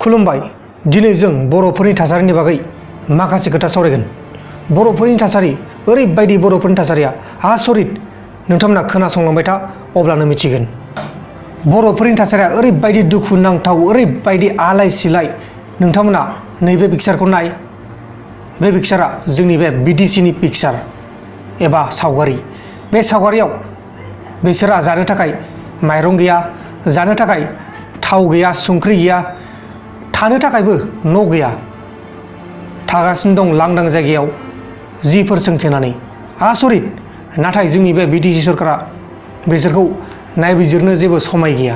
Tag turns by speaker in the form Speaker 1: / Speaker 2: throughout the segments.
Speaker 1: खुलुमबाय। दिनै जों बर'फोरनि थासारिनि बागै माखासे खोथा सावरायगोन। बर'फोरनि थासारि, ओरैबायदि बर'फोरनि थासारिया आसरित। नोंथांमोना खोनासंलांबाय था, अब्लानो मिथिगोन। बर'फोरनि थासारिया ओरैबायदि दुखु नांथाव, ओरैबायदि आलाय सिलाय। नोंथांमोना नैबे पिक्सारखौ नाय। बे पिक्सारा जोंनि बे बिटिसिनि पिक्सार एबा सावगारि। बे सावगारियाव बिसोरहा जानो थाखाय माइरं गैया, जानो थाखाय थाव गैया, संख्रि गैया, थानो थाखायबो न' गैया। थागासिनो दं लांदां जायगायाव जिफोर सोंथेनानै। आसरित। नाथाय जोंनि बे बिटिसि सरकारा बिसोरखौ नायबिजिरनो जेबो समाय गैया।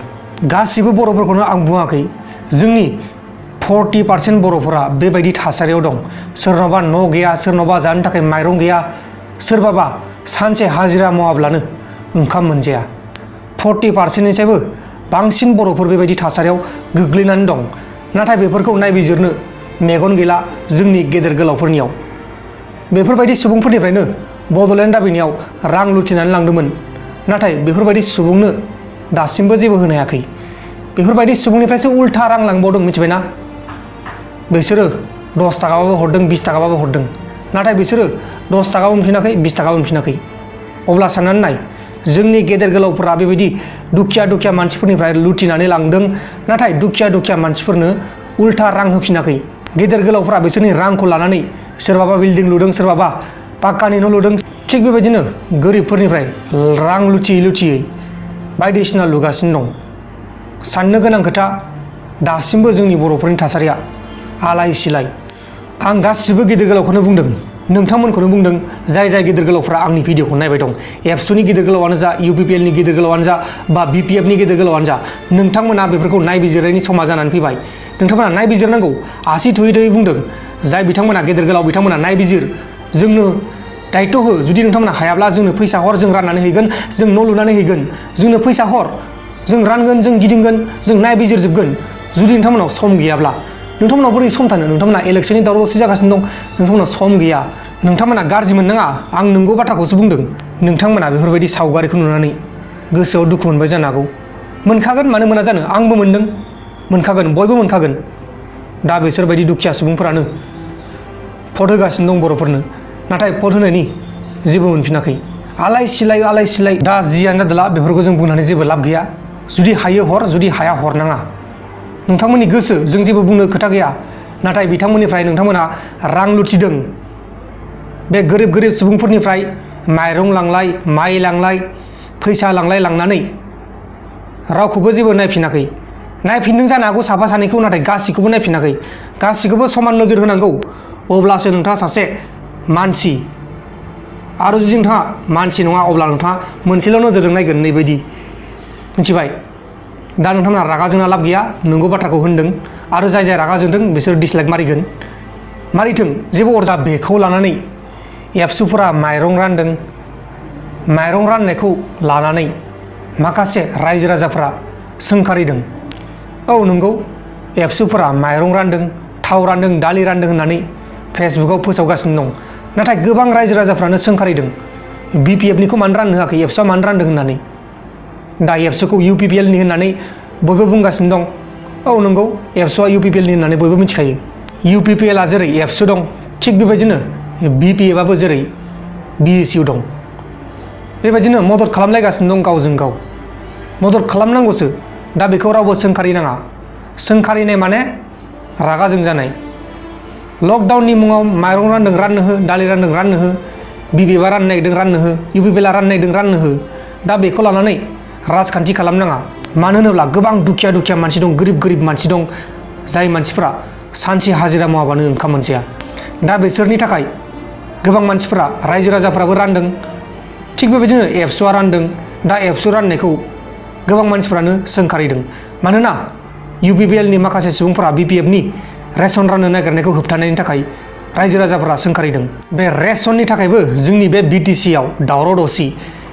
Speaker 1: गासिबो बर'फोरखौनो आं बुङाखै। जोंनि 40% बर'फोरा बेबायदि थासारियाव दं। सोरनावबा न' गैया, सोरनावबा जानो थाखाय माइरं गैया, सोरबाबा सानसे हाजिरा मावाब्लानो ओंखाम मोनजाया। 40%निसायबो बांसिन बर'फोर बेबायदि थासारियाव गोग्लैनानै दं। नाथाय बेफोरखौ नायबिजिरनो मेगन गैला जोंनि गेदेर गोलावफोरनियाव। बेफोरबायदि सुबुंफोरनिफ्रायनो बड'लेण्ड दाबिनायाव रां लुथिनानै लांदोंमोन। नाथाय बेफोरबायदि सुबुंनो दासिमबो जेबो होनो हायाखै। बेफोरबायदि सुबुंनिफ्रायसो उल्था रां लांबावदों, मिथिबायना? बिसोरो 10 थाखाबाबो हरदों, 20 थाखाबाबो हरदों। नाथाय बिसोरो 10 थाखाबो मोनफिनाखै, 20 थाखाबो मोनफिनाखै। अब्ला साननानै नाय, जोंनि गेदेर गोलावफोरा बेबायदि दुखिया मानसिफोरनिफ्राय लुथिनानै लांदों। नाथाय दुखिया मानसिफोरनो उल्था रां होफिनाखै। गेदेर गोलावफोरा बिसोरनि रांखौ लानानै सोरबाबा बिल्डिं लुदों, सोरबाबा पाक्कानि न' लुदों। थिग बेबायदिनो गोरिबफोरनिफ्राय रां लुथियै बायदिसिना लुगासिनो दं। साननो गोनां खोथा, दासिमबो जोंनि बर'फोरनि थासारिया आलाय सिलाय। आं गासिबो गेदेर गोलावखौनो बुंदों, नोंथांमोनखौनो बुंदों, जाय गेदेर गोलावफ्रा आंनि भिडिअखौ नायबाय दं। एबसुनि गेदेर गोलावानो जा, UPPLनि गेदेर गोलावानो जा, बा BPFनि गेदेर गोलावानो जा, नोंथांमोना बेफोरखौ नायबिजिरनायनि समा जानानै फैबाय। नोंथांमोना नायबिजिरनांगौ। आसि थुयै बुंदों जाय बिथांमोना गेदेर गोलाव, बिथांमोना नायबिजिर, जोंनो दायित्व हो। जुदि नोंथांमोना हायाब्ला जोंनो फैसा हर, जों राननानै हैगोन, जों न' लुनानै हैगोन। जोंनो फैसा हर, जों रानगोन, जों गिदिंगोन, जों नायबिजिरजोबगोन। जुदि नोंथांमोनाव सम गैयाब्ला, नोंथांमोनाव बोरै सम थानो? नोंथांमोना इलेक्सननि दावराव दावसि जागासिनो दं, नोंथांमोनाव सम गैया। नोंथांमोना गाज्रि मोननाङा, आं नंगौ बाथ्राखौसो बुंदों। नोंथांमोना बेफोरबायदि सावगारिखौ नुनानै गोसोआव दुखु मोनबाय जानो हागौ। मोनखागोन, मानो मोना जानो? आंबो मोनदों, मोनखागोन, बयबो मोनखागोन। दा बिसोरबायदि दुखिया सुबुंफोरानो भट होगासिनो दं बर'फोरनो। नाथाय भट होनायनि जेबो मोनफिनाखै। आलाय सिलाय। दा जियानो जादोला, बेफोरखौ जों बुंनानै जेबो लाब गैया। जुदि हायो हर, जुदि हाया हरनाङा। नोंथांमोननि गोसो, जों जेबो बुंनो खोथा गैया। नाथाय बिथांमोननिफ्राय नोंथांमोना रां लुथिदों। बे गोरिब सुबुंफोरनिफ्राय माइरं लांलाय, माइ लांलाय, फैसा लांनानै रावखौबो जेबो नायफिनाखै। नायफिनदों जानो हागौ साफा सानैखौ, नाथाय गासिखौबो नायफिनाखै। गासिखौबो समान नोजोर होनांगौ, अब्लासो नोंथाङा सासे मानसि। आरो जुदि नोंथाङा मानसि नङा, अब्ला नोंथाङा मोनसेल' नोजोरजों नायगोन, नैबायदि। मिथिबाय? दा नोंथांमोना रागा जोंना लाब गैया, नंगौ बाथ्राखौ होनदों। आरो जाय रागा जोंदों बिसोर डिसलाइक मारिगोन, मारिथों, जेबो अरजा। बेखौ लानानै एबसुफोरा माइरं रानदों। माइरं राननायखौ लानानै माखासे रायजो राजाफ्रा सोंखारिदों। औ नंगौ, एबसुफोरा माइरं रानदों, थाव रानदों, दालि रानदों होननानै फेसबुकाव फोसावगासिनो दं। नाथाय गोबां रायजो राजाफ्रानो सोंखारिदों, BPFनिखौ मानो राननो होआखै, एबसुआ मानो रानदों होननानै। दा एबसुखौ UPPLनि होननानै बयबो बुंगासिनो दं। औ नंगौ, एबसुआ UPPLनि होननानै बयबो मिथिखायो। UPPLआ जेरै एबसु दं, थिग बेबायदिनो BPFआबो जेरै BSU दं। बेबायदिनो मदद खालामलायगासिनो दं गावजों गाव। मदद खालामनांगौसो। दा बेखौ रावबो सोंखारिनाङा। सोंखारिनाय माने रागा जोंजानाय। लकडाउननि मुङाव माइरं रानदों, राननो हो, दालि रानदों, राननो हो, BPFआ राननो नागिरदों, राननो हो, UPPLआ राननो नागिरदों, राननो हो। दा बेखौ लानानै राजखान्थि खालामनाङा। मानो होनोब्ला गोबां दुखिया मानसि दं, गोरिब मानसि दं, जाय मानसिफोरा सानसे हाजिरा मावाबानो ओंखाम मोनजाया। दा बिसोरनि थाखाय गोबां मानसिफोरा, रायजो राजाफ्राबो रानदों। थिग बेबायदिनो एबसुआ रानदों। दा एबसु राननायखौ गोबां मानसिफ्रानो सोंखारिदों। मानोना UPPLनि माखासे सुबुंफोरा BPFनि रेसन राननो नागिरनायखौ होबथानायनि थाखाय रायजो राजाफोरा सोंखारिदों। बे रेसननि थाखायबो जोंनि बे BTCआव दावराव दावसि।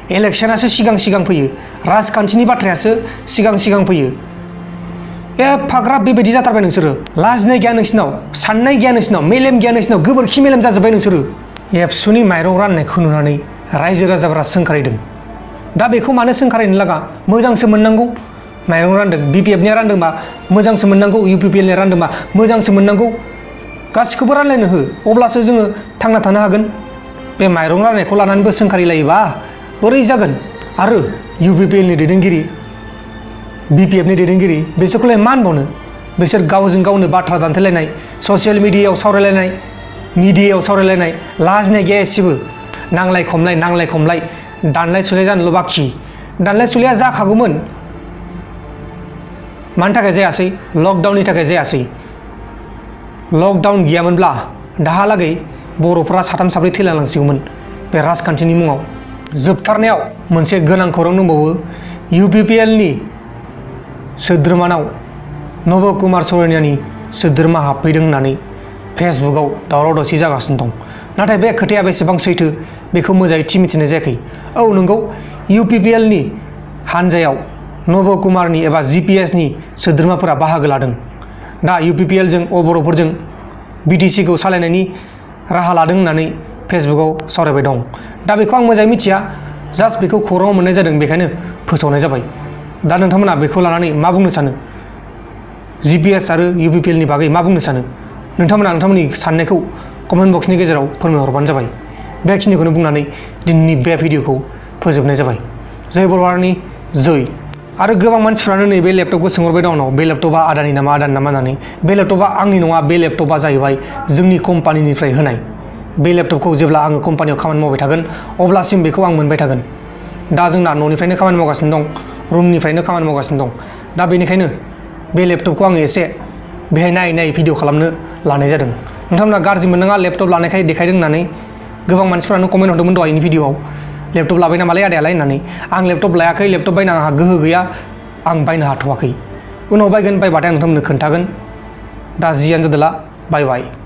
Speaker 1: इलेक्सनासो सिगां फैयो, राजखान्थिनि बाथ्रायासो सिगां फैयो। एफाग्राब बेबायदि जाथारबाय नोंसोरो। लाजिनाय गैया नोंसिनाव, साननाय गैया नोंसिनाव, मेलेम गैया नोंसिनाव, गोबोरखि मेलेम जाजोब्बाय नोंसोरो। एबसुनि माइरं राननायखौ नुनानै रायजो राजाफोरा सोंखारिदों। दा बेखौ मानो सोंखारिनो लागा? मोजांसो मोननांगौ। माइरं रानदों BPF-निया रानदोंबा मोजांसो मोननांगौ, UPPL-निया रानदोंबा मोजांसो मोननांगौ, गासिखौबो रानलायनो हो, अब्लासो जोङो थांना थानो हागोन। बे माइरं राननायखौ लानानैबो सोंखारिलायोबा बोरै जागोन? आरो UPPL-नि दैदेनगिरि, BPF-नि दैदेनगिरि बिसोरखौलाय मा होनबावनो? बिसोर गावजों गावनो बाथ्रा दान्थेलायनाय, ससियेल मिडियायाव सावरायलायनाय, मिडियायाव सावरायलायनाय, लाजिनाय गैया एसेबो। नांलाय खमलाय, दानलाय सुलाय जानोल' बाखि। दानलाय सुलाया जाखागौमोन। मानि थाखाय जायासै? लकडाउननि थाखाय जायासै। लकडाउन गैयामोनब्ला दाहालागै बर'फोरा साथाम साब्रै थैलांसिगौमोन बे राजखान्थिनि मुङाव। जोबथारनायाव मोनसे गोनां खौरां दंबावो। UPPL-नि सोद्रोमानाव नब कुमार सौरानियानि सोद्रोमा हाबफैदों होननानै फेसबुकआव दावराव दावसि जागासिनो दं। नाथाय बे खोथाया बेसेबां सैथो बेखौ मोजाङै थि मिथिनाय जायाखै। औ नंगौ, UPPL-नि हानजायाव नब कुमारनि एबा GPS-नि सोद्रोमाफोरा बाहागो लादों। दा UPPL-जों बर'फोरजों BTC-खौ सालायनायनि राहा लादों होननानै फेसबुकआव सावरायबाय दं। दा बेखौ आं मोजाङै मिथिया, जास्ट बेखौ खौराङाव मोननाय जादों, बेखायनो फोसावनाय जाबाय। दा नोंथांमोना बेखौ लानानै मा बुंनो सानो? GPS आरो UPPL-नि बागै मा बुंनो सानो? नोंथांमोना नोंथांमोननि साननायखौ कमेन्ट बक्सनि गेजेराव फोरमायहरबानो जाबाय। बेखिनिखौनो बुंनानै दिनैनि बे भिडिअखौ फोजोबनाय जाबाय। जय बर' हारिनि जय। आरो गोबां मानसिफ्रानो नैबे लेपटपखौ सोंहरबाय दं आंनाव, बे लेपटपा आदानि नामा होननानै। बे लेपटपा आंनि नङा, बे लेपटपा जाहैबाय जोंनि कम्पानिनिफ्राय होनाय। बे लेपटपखौ जेब्ला आङो कम्पानियाव खामानि मावबाय थागोन अब्लासिम बेखौ आं मोनबाय थागोन। दा जोंना न'निफ्रायनो खामानि मावगासिनो दं, रुमनिफ्रायनो खामानि मावगासिनो दं। दा बेनिखायनो बे लेपटपखौ आङो एसे बेहाय नायै भिडिअ खालामनो लानाय जादों। नोंथांमोना गाज्रि मोननाङा लेपटप लानायखाय देखायदों होननानै। गोबां मानसिफ्रानो कमेन्ट हरदोंमोन दहायनि भिडिअआव, लेपटप लाबाय नामालै आदायालाय होननानै। आं लेपटप लायाखै, लेपटप बायनो आंहा गोहो गैया, आं बायनो हाथ'वाखै। उनाव बायगोन, बायबाथाय आं नोंथांमोननो खोन्थागोन। दा जियानो जादोला, बाय बाय।